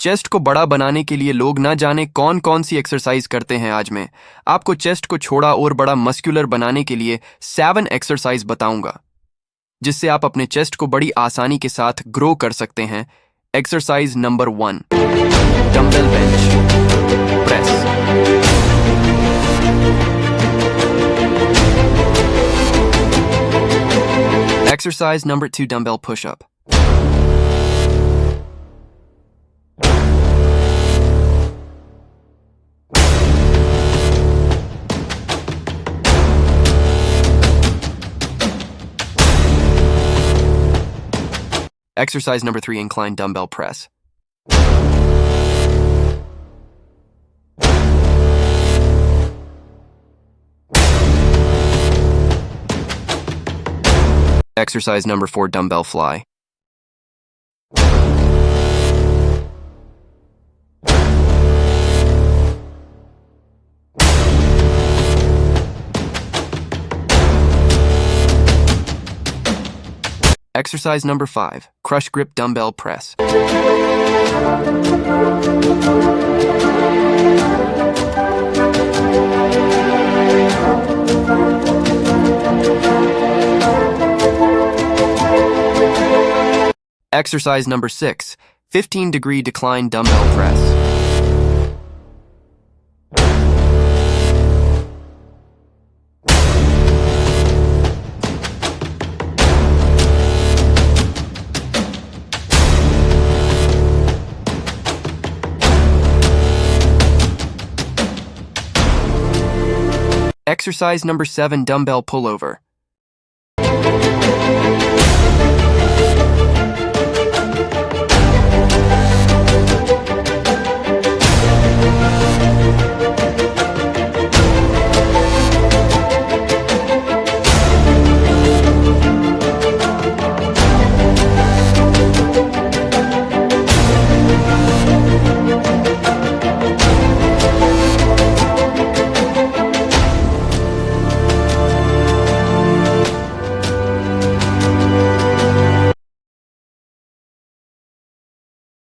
Chest को बड़ा बनाने के लिए लोग ना जाने कौन कौन सी एक्सरसाइज करते हैं। आज मैं आपको चेस्ट को छोड़ा और बड़ा मस्कुलर बनाने के लिए 7 एक्सरसाइज बताऊंगा, जिससे आप अपने चेस्ट को बड़ी आसानी के साथ ग्रो कर सकते हैं। Exercise number 1, dumbbell bench press. Exercise number 2, dumbbell push-up. Exercise number 3, incline dumbbell press. Exercise number 4, dumbbell fly. Exercise number 5, crush grip dumbbell press. Exercise number 6, 15-degree decline dumbbell press. Exercise number 7, dumbbell pullover.